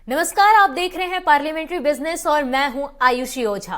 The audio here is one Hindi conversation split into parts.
नमस्कार, आप देख रहे हैं पार्लियामेंट्री बिजनेस और मैं हूं आयुषी ओझा।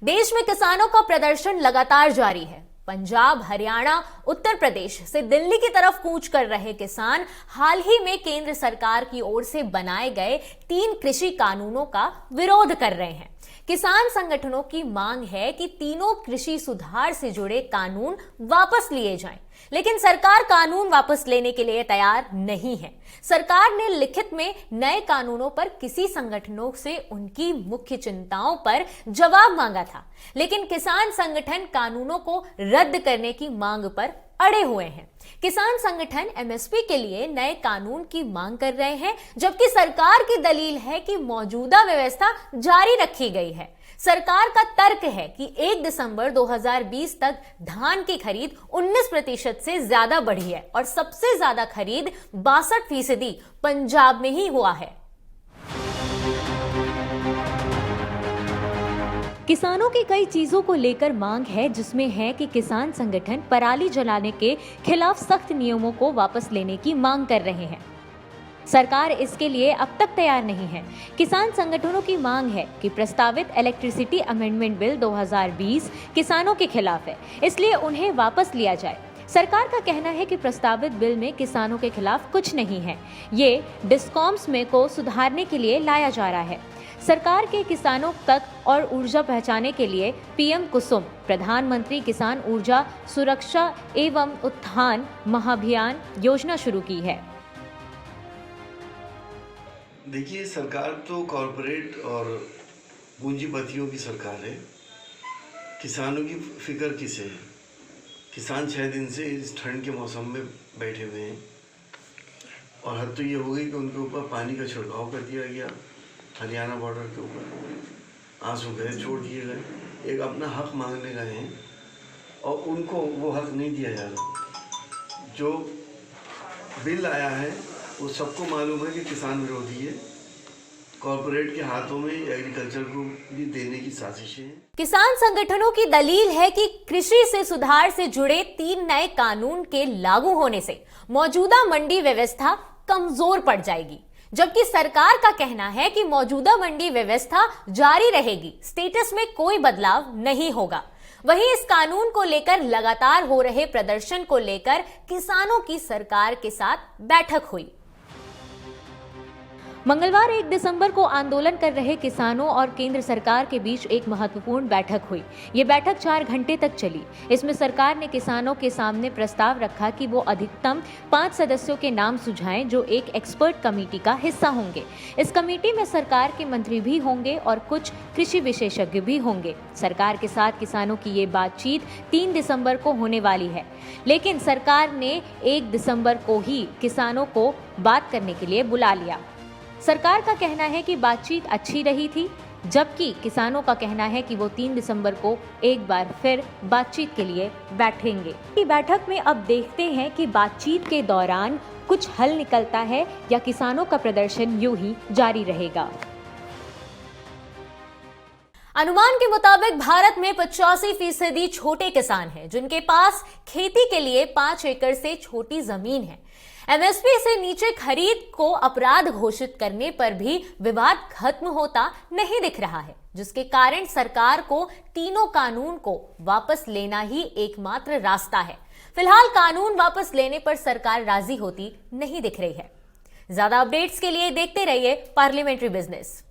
देश में किसानों का प्रदर्शन लगातार जारी है। पंजाब, हरियाणा, उत्तर प्रदेश से दिल्ली की तरफ कूच कर रहे किसान हाल ही में केंद्र सरकार की ओर से बनाए गए 3 कृषि कानूनों का विरोध कर रहे हैं। किसान संगठनों की मांग है कि तीनों कृषि सुधार से जुड़े कानून वापस लिए जाएं, लेकिन सरकार कानून वापस लेने के लिए तैयार नहीं है। सरकार ने लिखित में नए कानूनों पर किसी संगठनों से उनकी मुख्य चिंताओं पर जवाब मांगा था, लेकिन किसान संगठन कानूनों को रद्द करने की मांग पर अड़े हुए हैं। किसान संगठन एमएसपी के लिए नए कानून की मांग कर रहे हैं, जबकि सरकार की दलील है कि मौजूदा व्यवस्था जारी रखी गई है। सरकार का तर्क है कि 1 दिसंबर 2020 तक धान की खरीद 19% से ज्यादा बढ़ी है और सबसे ज्यादा खरीद 62% पंजाब में ही हुआ है। किसानों की कई चीजों को लेकर मांग है, जिसमें है कि किसान संगठन पराली जलाने के खिलाफ सख्त नियमों को वापस लेने की मांग कर रहे हैं। सरकार इसके लिए अब तक तैयार नहीं है। किसान संगठनों की मांग है कि प्रस्तावित इलेक्ट्रिसिटी अमेंडमेंट बिल 2020 किसानों के खिलाफ है, इसलिए उन्हें वापस लिया जाए। सरकार का कहना है कि प्रस्तावित बिल में किसानों के खिलाफ कुछ नहीं है, ये डिस्कॉम्स में को सुधारने के लिए लाया जा रहा है। सरकार के किसानों तक और ऊर्जा पहुंचाने के लिए पीएम कुसुम प्रधानमंत्री किसान ऊर्जा सुरक्षा एवं उत्थान महाभियान योजना शुरू की है। देखिए, सरकार तो कॉरपोरेट और पूंजीपतियों की सरकार है। किसानों की फिक्र किसे है? किसान 6 दिन से इस ठंड के मौसम में बैठे हुए हैं और हद तो ये हो गई कि उनके ऊपर पानी का छिड़काव कर दिया गया। हरियाणा बॉर्डर के ऊपर आंसू गए छोड़ दिए गए। एक अपना हक मांगने गए हैं और उनको वो हक नहीं दिया जा रहा। जो बिल आया है वो सबको मालूम है कि किसान विरोधी है। कॉर्पोरेट के हाथों में एग्रीकल्चर को भी देने की साजिशें हैं। किसान संगठनों की दलील है कि कृषि से सुधार से जुड़े 3 नए कानून के लागू होने से मौजूदा मंडी व्यवस्था कमजोर पड़ जाएगी, जबकि सरकार का कहना है कि मौजूदा मंडी व्यवस्था जारी रहेगी, स्टेटस में कोई बदलाव नहीं होगा। वहीं इस कानून को लेकर लगातार हो रहे प्रदर्शन को लेकर किसानों की सरकार के साथ बैठक हुई। मंगलवार 1 दिसंबर को आंदोलन कर रहे किसानों और केंद्र सरकार के बीच एक महत्वपूर्ण बैठक हुई। ये बैठक 4 घंटे तक चली। इसमें सरकार ने किसानों के सामने प्रस्ताव रखा कि वो अधिकतम 5 सदस्यों के नाम सुझाएं, जो एक एक्सपर्ट कमेटी का हिस्सा होंगे। इस कमेटी में सरकार के मंत्री भी होंगे और कुछ कृषि विशेषज्ञ भी होंगे। सरकार के साथ किसानों की ये बातचीत 3 दिसंबर को होने वाली है, लेकिन सरकार ने 1 दिसंबर को ही किसानों को बात करने के लिए बुला लिया। सरकार का कहना है कि बातचीत अच्छी रही थी, जबकि किसानों का कहना है कि वो 3 दिसंबर को एक बार फिर बातचीत के लिए बैठेंगे। इस बैठक में अब देखते हैं कि बातचीत के दौरान कुछ हल निकलता है या किसानों का प्रदर्शन यूं ही जारी रहेगा। अनुमान के मुताबिक भारत में 85% छोटे किसान हैं, जिनके पास खेती के लिए 5 एकड़ से छोटी जमीन है। एमएसपी से नीचे खरीद को अपराध घोषित करने पर भी विवाद खत्म होता नहीं दिख रहा है, जिसके कारण सरकार को तीनों कानून को वापस लेना ही एकमात्र रास्ता है। फिलहाल कानून वापस लेने पर सरकार राजी होती नहीं दिख रही है। ज्यादा अपडेट्स के लिए देखते रहिए पार्लियामेंट्री बिजनेस।